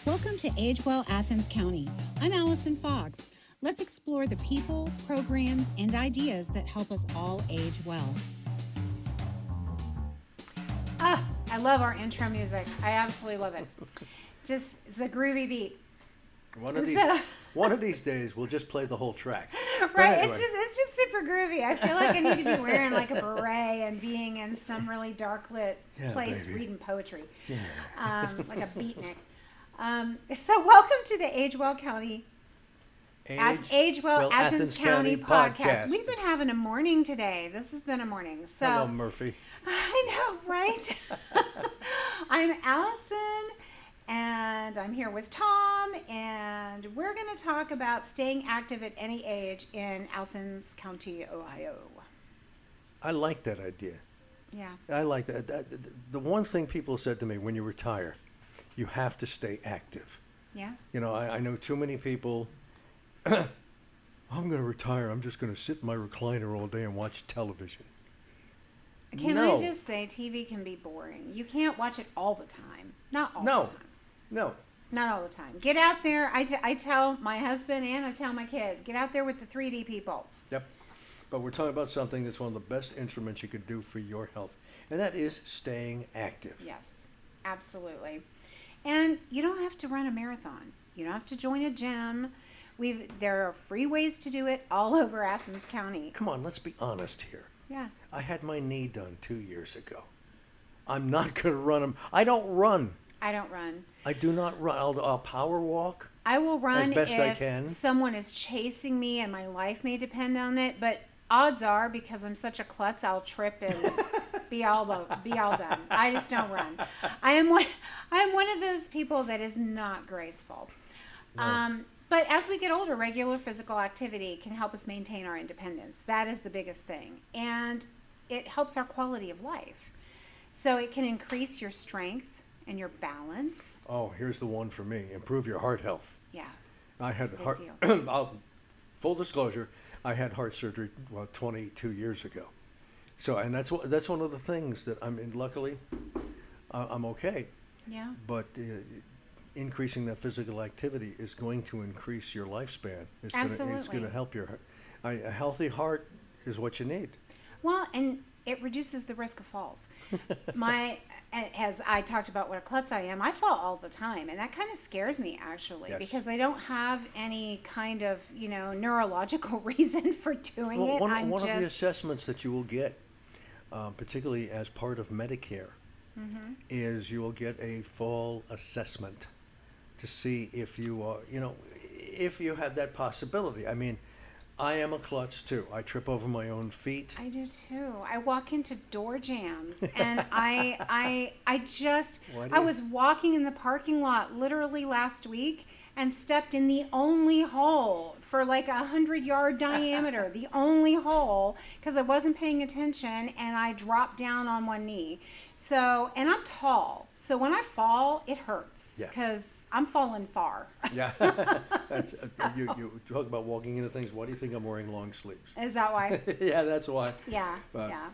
Welcome to Age Well Athens County. I'm Allison Fox. Let's explore the people, programs, and ideas that help us all age well. I love our intro music. I absolutely love it. Just, it's a groovy beat. One of these days, we'll just play the whole track. Right, anyway. it's just super groovy. I feel like I need to be wearing like a beret and being in some really dark lit place reading poetry, like a beatnik. So welcome to the Age Well County, Age Well Athens County podcast. We've been having a morning today. This has been a morning. So hello, Murphy. I know, right? I'm Allison. And I'm here with Tom, and we're going to talk about staying active at any age in Athens County, Ohio. I like that idea. Yeah. I like that. The one thing people said to me, when you retire, you have to stay active. Yeah. You know, I know too many people, I'm going to retire. I'm just going to sit in my recliner all day and watch television. Can I just say, TV can be boring. You can't watch it all the time. Not all the time. No. Not all the time. Get out there. I tell my husband and I tell my kids, get out there with the 3D people. Yep. But we're talking about something that's one of the best instruments you could do for your health, and that is staying active. Yes, absolutely. And you don't have to run a marathon. You don't have to join a gym. There are free ways to do it all over Athens County. Come on, let's be honest here. Yeah. I had my knee done 2 years ago. I'm not going to run them. I don't run. I don't run. I do not run. I'll power walk. I will run as best I if can. Someone is chasing me and my life may depend on it. But odds are, because I'm such a klutz, I'll trip and be all done. I just don't run. I am one of those people that is not graceful. No. But as we get older, regular physical activity can help us maintain our independence. That is the biggest thing, and it helps our quality of life. So it can increase your strength and your balance. Oh, here's the one for me. Improve your heart health. Yeah. I had heart. Full disclosure, I had heart surgery 22 years ago. So, and that's one of the things that luckily, I'm okay. Yeah. But increasing that physical activity is going to increase your lifespan. Absolutely. It's going to help your. A healthy heart is what you need. Well, and it reduces the risk of falls. As I talked about what a klutz I am, I fall all the time, and that kind of scares me actually, yes. because I don't have any kind of neurological reason for doing it. One of the assessments that you will get, particularly as part of Medicare, is you will get a fall assessment to see if you are, if you have that possibility. I mean, I am a klutz too. I trip over my own feet. I do too. I walk into door jams, and I was walking in the parking lot literally last week and stepped in the only hole for like 100-yard diameter, the only hole, because I wasn't paying attention, and I dropped down on one knee. So, and I'm tall, so when I fall, it hurts because I'm falling far. Yeah. You talk about walking into things. Why do you think I'm wearing long sleeves? Is that why? Yeah, that's why. Yeah.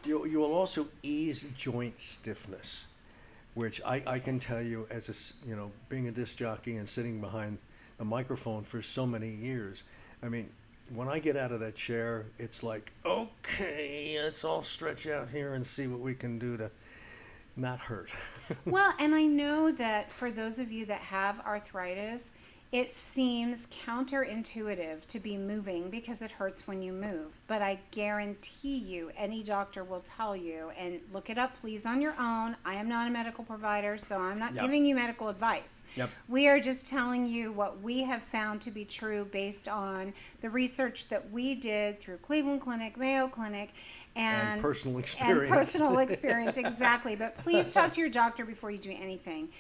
You will also ease joint stiffness, which I can tell you as being a disc jockey and sitting behind the microphone for so many years. I mean, when I get out of that chair, it's like, okay, let's all stretch out here and see what we can do to not hurt. Well, and I know that for those of you that have arthritis, it seems counterintuitive to be moving because it hurts when you move. But I guarantee you, any doctor will tell you, and look it up please on your own. I am not a medical provider, so I'm not giving you medical advice. Yep. We are just telling you what we have found to be true based on the research that we did through Cleveland Clinic, Mayo Clinic, and personal experience. And personal experience, exactly. But please talk to your doctor before you do anything.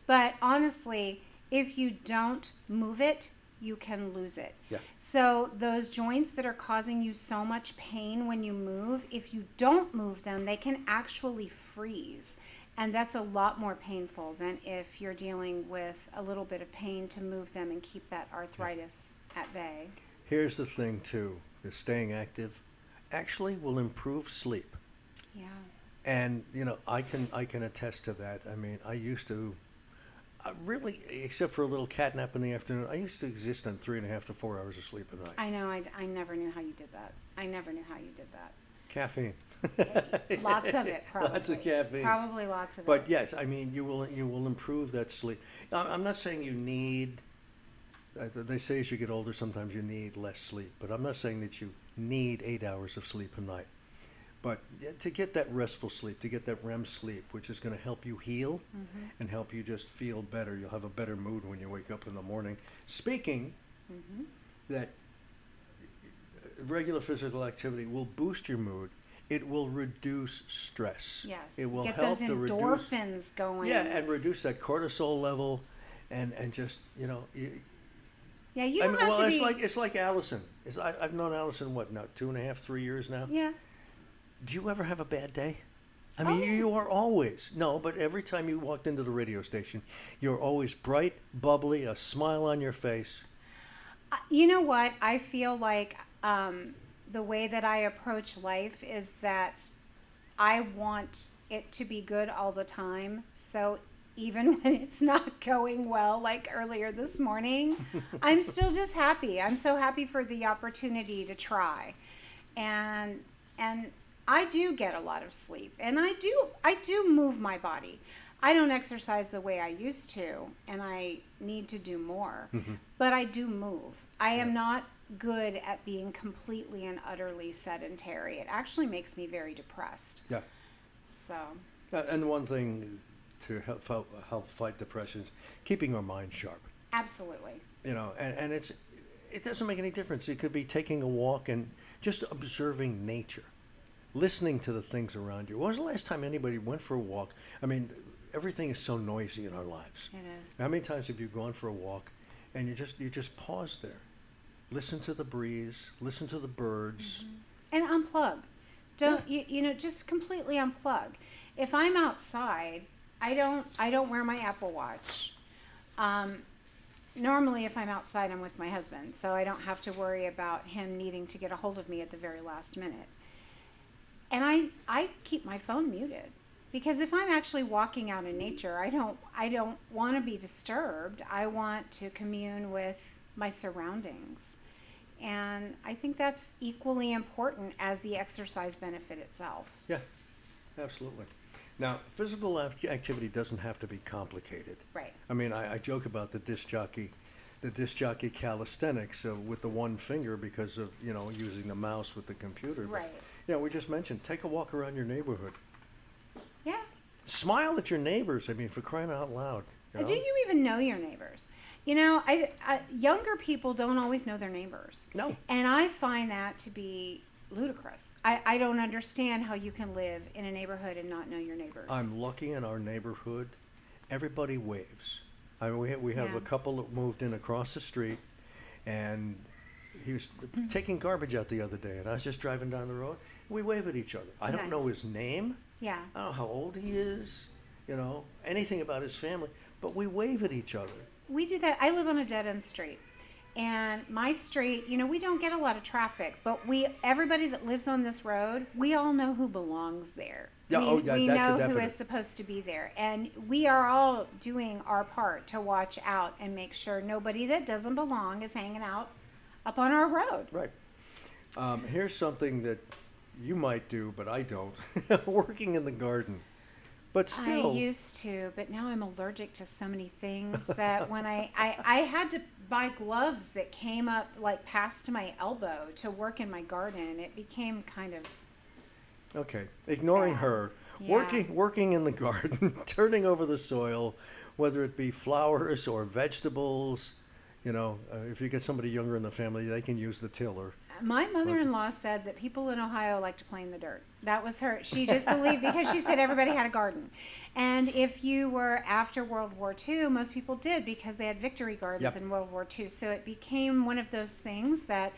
But honestly, if you don't move it, you can lose it. Yeah. So those joints that are causing you so much pain when you move, if you don't move them, they can actually freeze. And that's a lot more painful than if you're dealing with a little bit of pain to move them and keep that arthritis at bay. Here's the thing, too. The staying active actually will improve sleep. Yeah. And, I can attest to that. I mean, I used to Really, except for a little cat nap in the afternoon, I used to exist on 3.5 to 4 hours of sleep a night. I know. I never knew how you did that. I never knew how you did that. Caffeine. Lots of it, probably. Lots of caffeine. Probably lots of it. But yes, I mean, you will improve that sleep. Now, I'm not saying you need. They say as you get older, sometimes you need less sleep, but I'm not saying that you need 8 hours of sleep a night. But to get that restful sleep, to get that REM sleep, which is going to help you heal and help you just feel better, you'll have a better mood when you wake up in the morning. Speaking that regular physical activity will boost your mood. It will reduce stress. Yes. It will get help those to endorphins going. Yeah, and reduce that cortisol level, and just Yeah, you don't have to be. It's like Allison. I've known Allison, what, now 2.5, 3 years now? Yeah. Do you ever have a bad day? I mean, you are always. No, but every time you walked into the radio station, you're always bright, bubbly, a smile on your face. You know what? I feel like the way that I approach life is that I want it to be good all the time. So even when it's not going well, like earlier this morning, I'm still just happy. I'm so happy for the opportunity to try. And I do get a lot of sleep, and I do move my body. I don't exercise the way I used to, and I need to do more, but I do move. I am not good at being completely and utterly sedentary. It actually makes me very depressed. Yeah. So. And one thing to help fight depression is keeping our mind sharp. Absolutely. And it doesn't make any difference. It could be taking a walk and just observing nature. Listening to the things around you. When was the last time anybody went for a walk? I mean, everything is so noisy in our lives. It is. How many times have you gone for a walk and you just pause there, listen to the breeze, listen to the birds, and unplug. Don't just completely unplug. If I'm outside, I don't wear my Apple Watch. Normally, if I'm outside, I'm with my husband, so I don't have to worry about him needing to get a hold of me at the very last minute. And I keep my phone muted, because if I'm actually walking out in nature, I don't want to be disturbed. I want to commune with my surroundings. And I think that's equally important as the exercise benefit itself. Yeah, absolutely. Now, physical activity doesn't have to be complicated. Right. I mean, I joke about the disc jockey calisthenics with the one finger because of, using the mouse with the computer. Right. But, we just mentioned, take a walk around your neighborhood. Yeah. Smile at your neighbors. I mean, for crying out loud. Do you even know your neighbors? Younger people don't always know their neighbors. No. And I find that to be ludicrous. I don't understand how you can live in a neighborhood and not know your neighbors. I'm lucky in our neighborhood. Everybody waves. We have a couple that moved in across the street, and he was taking garbage out the other day, and I was just driving down the road. We wave at each other. I don't know his name. Yeah. I don't know how old he is, anything about his family, but we wave at each other. We do that. I live on a dead-end street. And my street, we don't get a lot of traffic, but everybody that lives on this road, we all know who belongs there. Yeah, we that's know a definite. Who is supposed to be there. And we are all doing our part to watch out and make sure nobody that doesn't belong is hanging out up on our road. Right. Here's something that you might do, but I don't. Working in the garden. But still. I used to, but now I'm allergic to so many things that when I had to buy gloves that came up like past to my elbow to work in my garden. It became kind of okay. Ignoring her, Yeah. working in the garden, turning over the soil, whether it be flowers or vegetables. If you get somebody younger in the family, they can use the tiller. My mother-in-law said that people in Ohio like to play in the dirt. That was her. She just believed, because she said everybody had a garden. And if you were after World War II, most people did, because they had victory gardens in World War II. So it became one of those things that,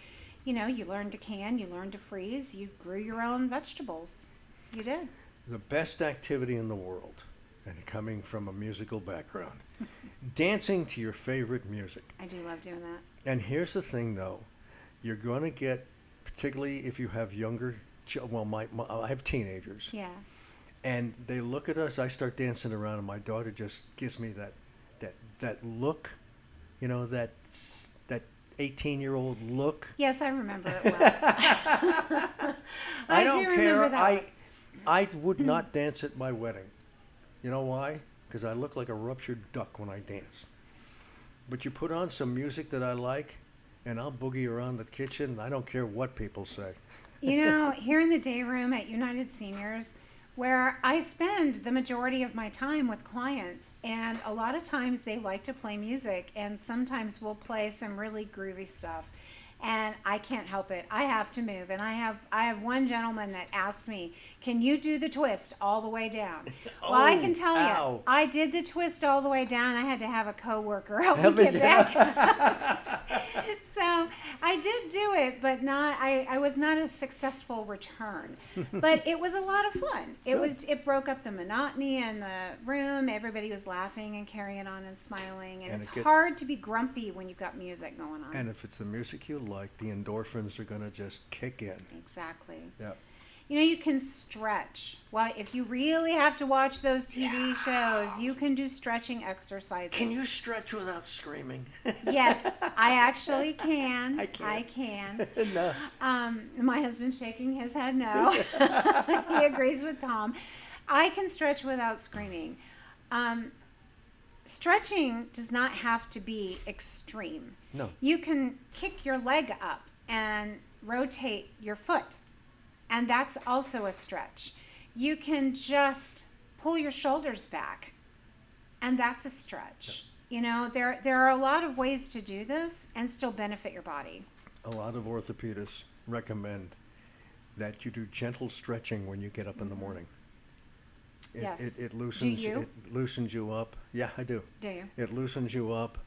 you learned to can, you learned to freeze, you grew your own vegetables. You did. The best activity in the world, and coming from a musical background, dancing to your favorite music. I do love doing that. And here's the thing, though. You're going to get, particularly if you have younger, I have teenagers. Yeah. And they look at us, I start dancing around, and my daughter just gives me that look, that 18-year-old look. Yes, I remember it well. I don't do care. remember that. I would not dance at my wedding. You know why? Because I look like a ruptured duck when I dance. But you put on some music that I like, and I'll boogie around the kitchen. I don't care what people say. Here in the day room at United Seniors, where I spend the majority of my time with clients, and a lot of times they like to play music, and sometimes we'll play some really groovy stuff. And I can't help it. I have to move. And I have one gentleman that asked me, "Can you do the twist all the way down?" Well, I can tell you, I did the twist all the way down. I had to have a coworker help me get back. So I did do it, but I was not a successful return. But it was a lot of fun. It broke up the monotony in the room. Everybody was laughing and carrying on and smiling. And it's hard to be grumpy when you've got music going on. And if it's the music you like, the endorphins are going to just kick in. Exactly. Yeah. You can stretch. Well, if you really have to watch those TV shows, you can do stretching exercises. Can you stretch without screaming? Yes, I actually can. I can. No. My husband's shaking his head no. He agrees with Tom. I can stretch without screaming. Stretching does not have to be extreme. No. You can kick your leg up and rotate your foot, and that's also a stretch. You can just pull your shoulders back, and that's a stretch. Yeah. There are a lot of ways to do this and still benefit your body. A lot of orthopedists recommend that you do gentle stretching when you get up in the morning. Yes. It loosens. Do you? It loosens you up. Yeah, I do. Do you? It loosens you up,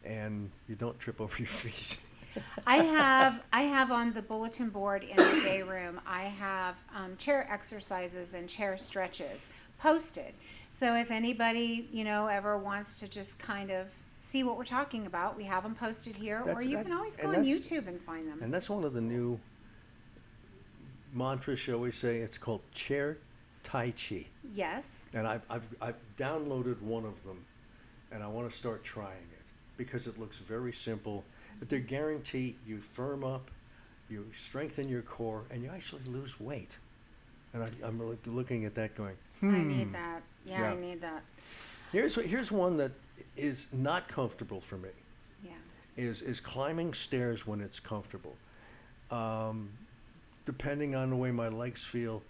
and you don't trip over your feet. I have on the bulletin board in the day room, I have chair exercises and chair stretches posted. So if anybody, ever wants to just kind of see what we're talking about, we have them posted here, or you can always go on YouTube and find them. And that's one of the new mantras, shall we say. It's called chair Tai Chi. Yes. And I've downloaded one of them, and I want to start trying it because it looks very simple. But they guarantee you firm up, you strengthen your core, and you actually lose weight. And I'm looking at that going, I need that. Yeah, I need that. Here's one that is not comfortable for me. Yeah. Is climbing stairs when it's comfortable. Depending on the way my legs feel,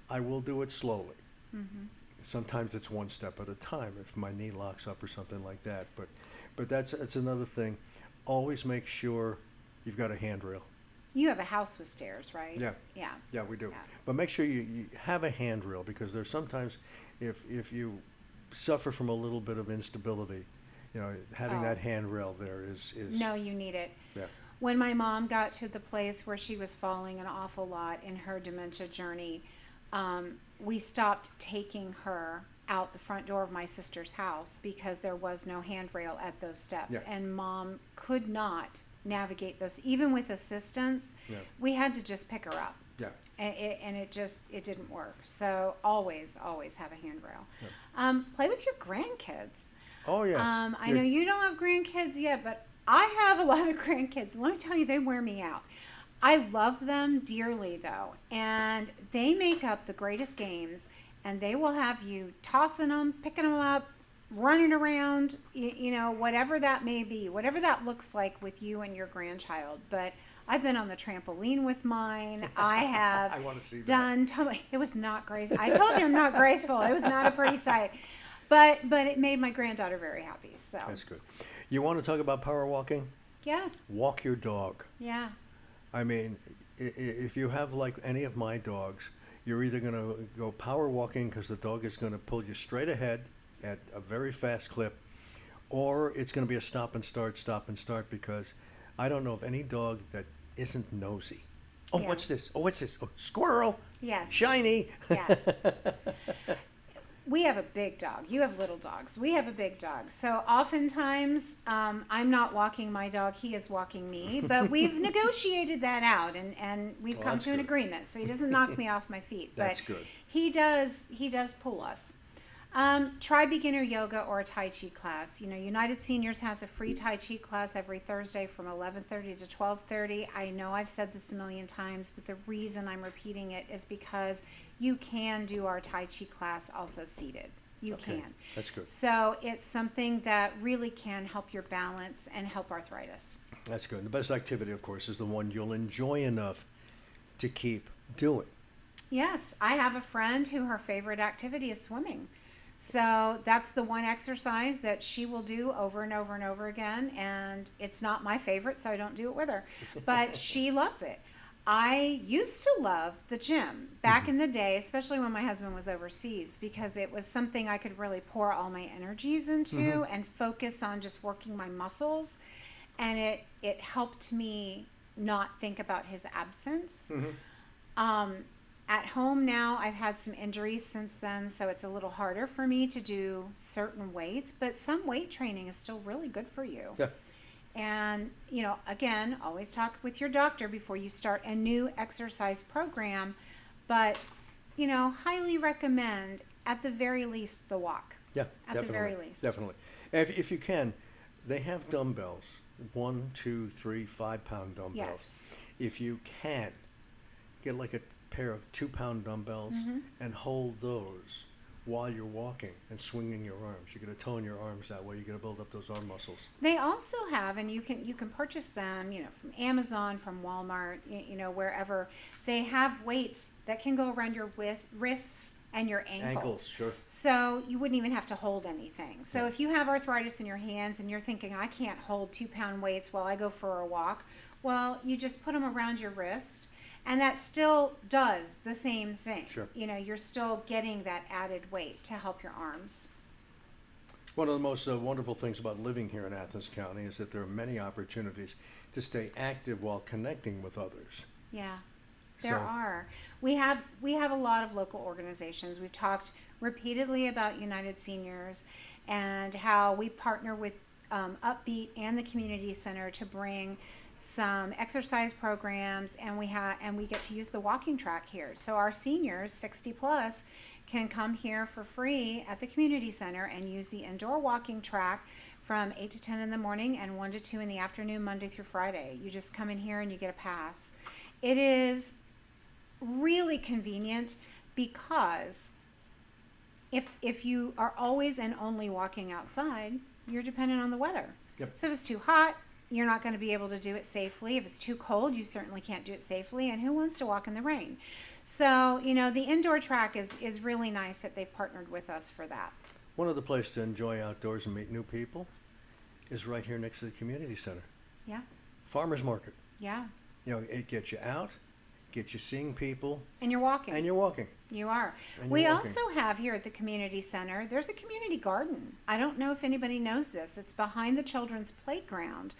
I will do it slowly. Mm-hmm. Sometimes it's one step at a time if my knee locks up or something like that. But that's another thing. Always make sure you've got a handrail. You have a house with stairs, right? Yeah. Yeah. Yeah, we do. Yeah. But make sure you have a handrail, because there's sometimes if you suffer from a little bit of instability, having that handrail there is. No, you need it. Yeah. When my mom got to the place where she was falling an awful lot in her dementia journey, we stopped taking her out the front door of my sister's house because there was no handrail at those steps. Yeah. And Mom could not navigate those. Even with assistance, we had to just pick her up. Yeah. And it didn't work. So always have a handrail. Yeah. Play with your grandkids. Oh, yeah. I know you don't have grandkids yet, but I have a lot of grandkids. Let me tell you, they wear me out. I love them dearly, though, and they make up the greatest games, and they will have you tossing them, picking them up, running around, whatever that may be, whatever that looks like with you and your grandchild. But I've been on the trampoline with mine. I have I want to see that. It was not graceful. I told you I'm not graceful. It was not a pretty sight. But it made my granddaughter very happy. So that's good. You want to talk about power walking? Yeah. Walk your dog. Yeah. I mean, if you have like any of my dogs, you're either going to go power walking because the dog is going to pull you straight ahead at a very fast clip, or it's going to be a stop and start because I don't know of any dog that isn't nosy. Oh, Yeah. What's this? Oh, what's this? Oh, squirrel. Yes. Shiny. Yes. We have a big dog. You have little dogs. We have a big dog. So oftentimes, I'm not walking my dog. He is walking me. But we've negotiated that out, and we've come to an agreement. So he doesn't knock me off my feet. That's but good. He does pull us. Try beginner yoga or a Tai Chi class. United Seniors has a free Tai Chi class every Thursday from 11:30 to 12:30. I know I've said this a million times, but the reason I'm repeating it is because you can do our Tai Chi class also seated. You can. That's good. So it's something that really can help your balance and help arthritis. That's good. The best activity, of course, is the one you'll enjoy enough to keep doing. Yes, I have a friend who her favorite activity is swimming. So that's the one exercise that she will do over and over and over again. And it's not my favorite, so I don't do it with her. But she loves it. I used to love the gym back in the day, especially when my husband was overseas, because it was something I could really pour all my energies into and focus on just working my muscles. And it helped me not think about his absence. At home now, I've had some injuries since then, so it's a little harder for me to do certain weights, but some weight training is still really good for you. Yeah. And, again, always talk with your doctor before you start a new exercise program, but, highly recommend, at the very least, the walk. Yeah, At the very least. Definitely. If you can, they have dumbbells, 1, 2, 3, 5-pound dumbbells. Yes. If you can, get like a pair of 2-pound dumbbells and hold those while you're walking and swinging your arms. You're going to tone your arms that way. You're going to build up those arm muscles. They also have, and you can purchase them, from Amazon, from Walmart, wherever. They have weights that can go around your wrists and your ankles. Sure. So you wouldn't even have to hold anything. So if you have arthritis in your hands and you're thinking, I can't hold 2-pound weights while I go for a walk, well, you just put them around your wrist. And that still does the same thing. Sure. You're still getting that added weight to help your arms. One of the most wonderful things about living here in Athens County is that there are many opportunities to stay active while connecting with others. Yeah, there are. We have a lot of local organizations. We've talked repeatedly about United Seniors and how we partner with Upbeat and the Community Center to bring some exercise programs, and we get to use the walking track here. So our seniors, 60 plus, can come here for free at the community center and use the indoor walking track from 8 to 10 in the morning and 1 to 2 in the afternoon, Monday through Friday. You just come in here and you get a pass. It is really convenient because if you are always and only walking outside, you're dependent on the weather. Yep. So if it's too hot, you're not going to be able to do it safely. If it's too cold, you certainly can't do it safely. And who wants to walk in the rain? So, the indoor track is really nice that they've partnered with us for that. One other place to enjoy outdoors and meet new people is right here next to the community center. Yeah. Farmers market. Yeah. It gets you out, gets you seeing people. And you're walking. And you're walking. You are. And We you're walking. also have here at the community center, there's a community garden. I don't know if anybody knows this. It's behind the children's playground.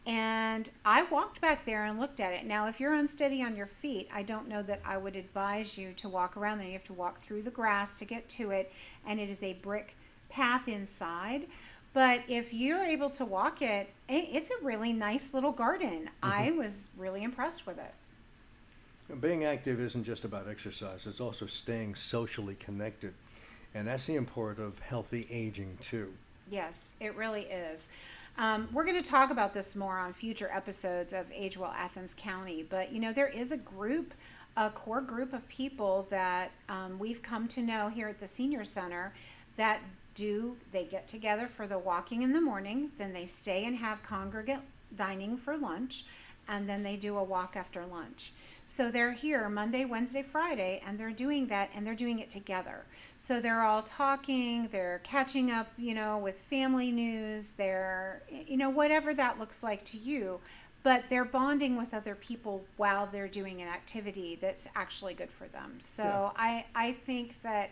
And I walked back there and looked at it. Now, if you're unsteady on your feet, I don't know that I would advise you to walk around there. You have to walk through the grass to get to it, and it is a brick path inside. But if you're able to walk it, it's a really nice little garden. I was really impressed with it. Being active isn't just about exercise. It's also staying socially connected. And that's the importance of healthy aging, too. Yes, it really is. We're going to talk about this more on future episodes of Age Well Athens County. But, there is a core group of people that we've come to know here at the Senior Center that they get together for the walking in the morning, then they stay and have congregate dining for lunch, and then they do a walk after lunch. So they're here Monday, Wednesday, Friday, and they're doing that, and they're doing it together. So they're all talking, they're catching up, with family news, they're, whatever that looks like to you, but they're bonding with other people while they're doing an activity that's actually good for them. So yeah. I think that,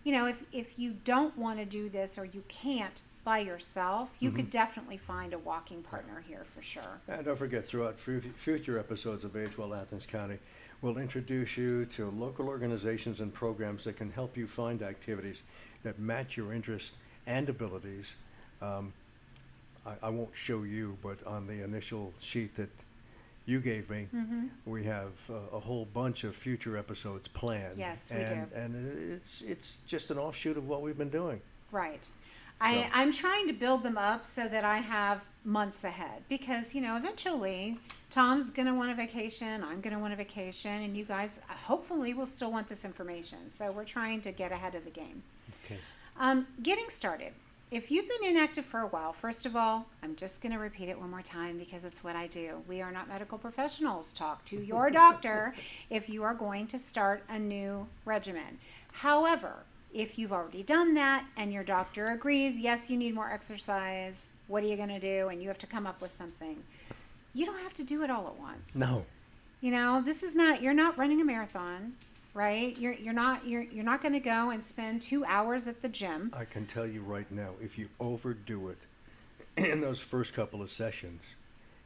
if you don't want to do this or you can't by yourself, you could definitely find a walking partner here for sure. And don't forget, throughout future episodes of Age Well Athens County, we'll introduce you to local organizations and programs that can help you find activities that match your interests and abilities. I won't show you, but on the initial sheet that you gave me. We have a whole bunch of future episodes planned. Yes, we do. And it's just an offshoot of what we've been doing. Right. I'm trying to build them up so that I have months ahead because, eventually Tom's going to want a vacation, I'm going to want a vacation, and you guys hopefully will still want this information. So we're trying to get ahead of the game. Okay. Getting started. If you've been inactive for a while, first of all, I'm just going to repeat it one more time because it's what I do. We are not medical professionals. Talk to your doctor if you are going to start a new regimen. However, if you've already done that and your doctor agrees, yes, you need more exercise, what are you going to do? And you have to come up with something. You don't have to do it all at once. No. You're not running a marathon, right? You're not going to go and spend 2 hours at the gym. I can tell you right now, if you overdo it in those first couple of sessions,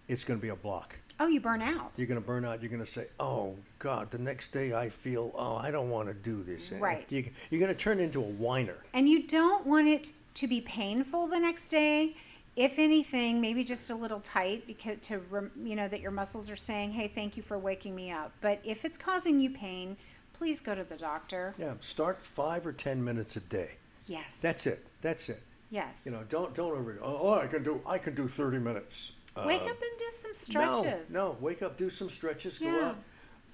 it's going to be a block. Oh, you burn out. You're going to burn out. You're going to say, oh, God, the next day I feel, I don't want to do this. Right. You're going to turn into a whiner. And you don't want it to be painful the next day. If anything, maybe just a little tight because that your muscles are saying, hey, thank you for waking me up. But if it's causing you pain, please go to the doctor. Yeah, start 5 or 10 minutes a day. Yes. That's it. Yes. Don't overdo. Oh, I can do 30 minutes. Wake up and do some stretches. No, wake up, do some stretches, go Yeah.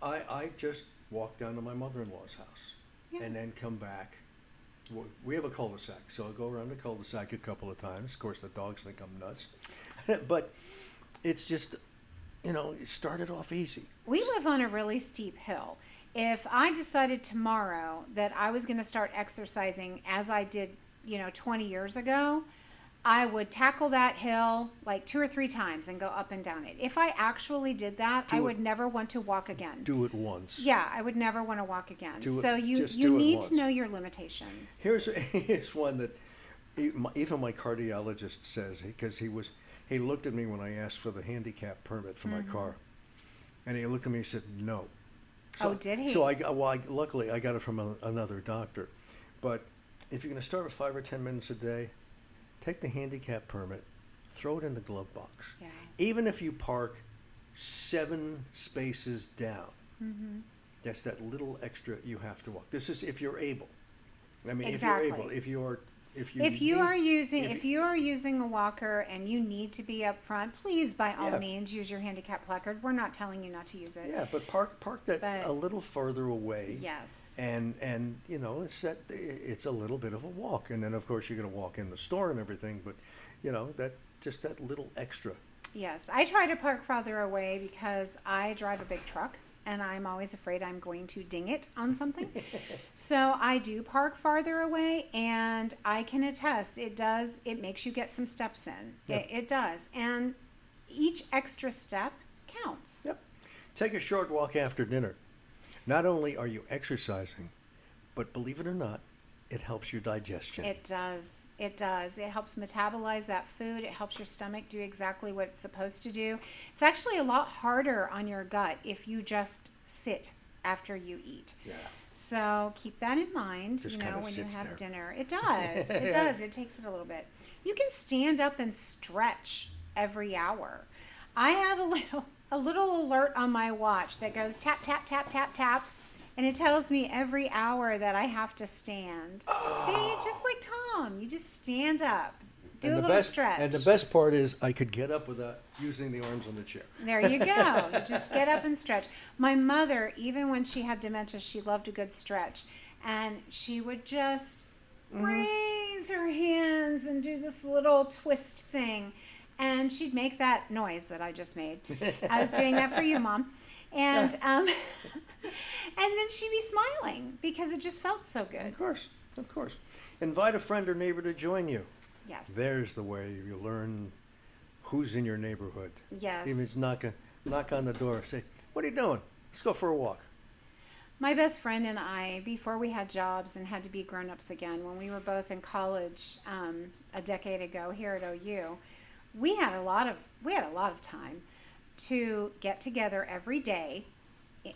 out. I just walk down to my mother-in-law's house and then come back. We have a cul-de-sac, so I'll go around the cul-de-sac a couple of times. Of course, the dogs think I'm nuts. But it's just, start it off easy. We live on a really steep hill. If I decided tomorrow that I was going to start exercising as I did, 20 years ago, I would tackle that hill like 2 or 3 times and go up and down it. If I actually did that, I would never want to walk again. Do it once. Yeah, I would never want to walk again. Do it- So you just do it need once. to know your limitations. Here's one that even my cardiologist says, because he looked at me when I asked for the handicap permit for my car, and he looked at me and said no. So, Oh, did he? So luckily I got it from another doctor. But if you're going to start with 5 or 10 minutes a day, take the handicap permit, throw it in the glove box. Yeah. Even if you park 7 spaces down, that's that little extra you have to walk. This is if you're able. I mean, Exactly. if you're able, If you are using a walker and you need to be up front, please by all means use your handicap placard. We're not telling you not to use it. Yeah, but park that a little further away. Yes. And it's a little bit of a walk, and then of course you're going to walk in the store and everything, but that little extra. Yes, I try to park farther away because I drive a big truck and I'm always afraid I'm going to ding it on something. So I do park farther away, and I can attest it makes you get some steps in. Yep. It does. And each extra step counts. Yep. Take a short walk after dinner. Not only are you exercising, but believe it or not, it helps your digestion. It does. It does. It helps metabolize that food. It helps your stomach do exactly what it's supposed to do. It's actually a lot harder on your gut if you just sit after you eat. Yeah. So keep that in mind, Just when kinda you sits have there. dinner. It does. It does. It takes it a little bit. You can stand up and stretch every hour. I have a little alert on my watch that goes tap, tap, tap, tap, tap. And it tells me every hour that I have to stand. See, just like Tom, you just stand up, do a little stretch. And the best part is I could get up without using the arms on the chair. There you go. You just get up and stretch. My mother, even when she had dementia, she loved a good stretch. And she would just raise her hands and do this little twist thing. And she'd make that noise that I just made. I was doing that for you, Mom. And and then she'd be smiling because it just felt so good. Of course. Invite a friend or neighbor to join you. Yes. There's the way you learn who's in your neighborhood. Yes. Even if it's knock on the door, say, what are you doing? Let's go for a walk. My best friend and I, before we had jobs and had to be grown-ups again, when we were both in college a decade ago here at OU, we had a lot of time to get together every day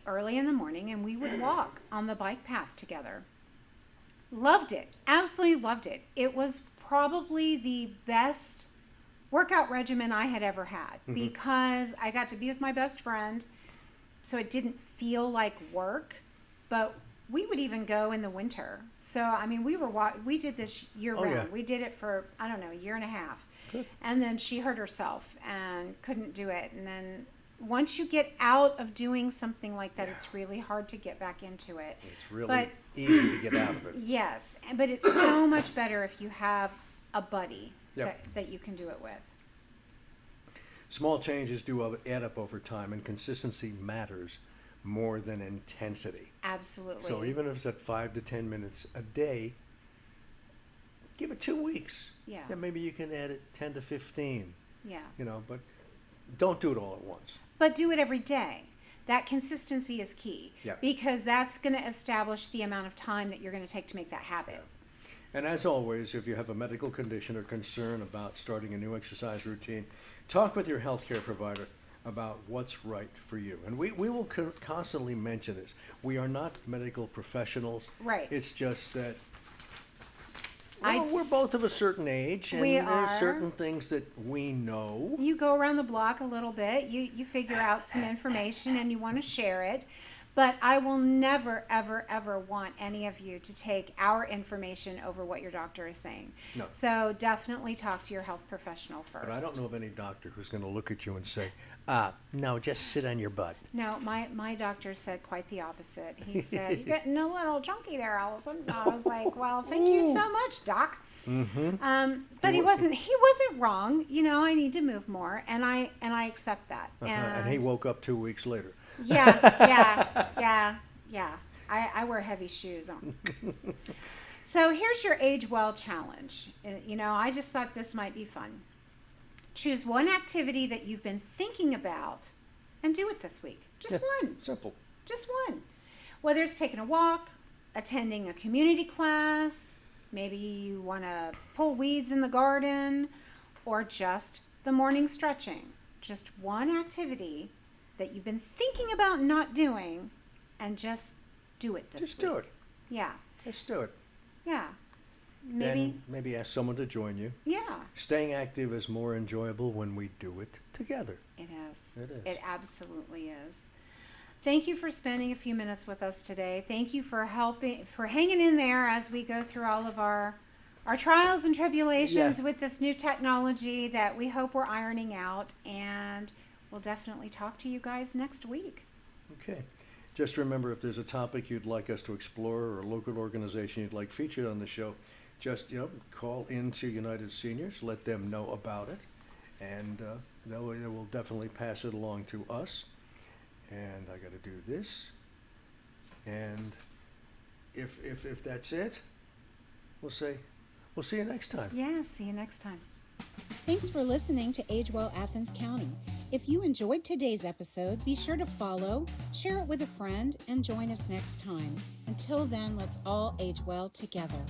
early in the morning, and we would walk on the bike path together. Loved it. Absolutely loved it. It was probably the best workout regimen I had ever had because I got to be with my best friend, so it didn't feel like work, but we would even go in the winter. So, I mean, we did this year round. Yeah. We did it for, I don't know, a year and a half. Good. And then she hurt herself and couldn't do it. And then once you get out of doing something like that, it's really hard to get back into it. It's really easy to get out of it. Yes, but it's so much better if you have a buddy Yep. that you can do it with. Small changes do add up over time, and consistency matters more than intensity. Absolutely. So even if it's at 5 to 10 minutes a day, give it 2 weeks. Yeah. Maybe you can add it 10 to 15. Yeah. But don't do it all at once. But do it every day. That consistency is key. Yeah. Because that's going to establish the amount of time that you're going to take to make that habit. And as always, if you have a medical condition or concern about starting a new exercise routine, talk with your healthcare provider about what's right for you. And we will constantly mention this. We are not medical professionals. Right. It's just that I- we're both of a certain age, and We there's are. certain things that we know. You go around the block a little bit, you figure out some information and you want to share it. But I will never, ever, ever want any of you to take our information over what your doctor is saying. No. So definitely talk to your health professional first. But I don't know of any doctor who's going to look at you and say, no, just sit on your butt. No, my doctor said quite the opposite. He said, "You're getting a little chunky there, Allison." I was like, "Well, thank you so much, Doc." Mm-hmm. But he wasn't wrong. I need to move more, and I accept that. And he woke up 2 weeks later. Yeah. I wear heavy shoes on. So here's your Age Well challenge. I just thought this might be fun. Choose one activity that you've been thinking about and do it this week. Just one. Simple. Just one. Whether it's taking a walk, attending a community class, maybe you want to pull weeds in the garden, or just the morning stretching. Just one activity that you've been thinking about not doing, and just do it this week. Just do it. Yeah. Just do it. Yeah. Maybe ask someone to join you. Yeah. Staying active is more enjoyable when we do it together. It is. It is. It absolutely is. Thank you for spending a few minutes with us today. Thank you for hanging in there as we go through all of our trials and tribulations with this new technology that we hope we're ironing out, and we'll definitely talk to you guys next week. Okay. Just remember, if there's a topic you'd like us to explore or a local organization you'd like featured on the show, just call into United Seniors, let them know about it, and they will definitely pass it along to us. And I got to do this. And if that's it, we'll see you next time. Yeah, see you next time. Thanks for listening to Age Well Athens County. If you enjoyed today's episode, be sure to follow, share it with a friend, and join us next time. Until then, let's all age well together.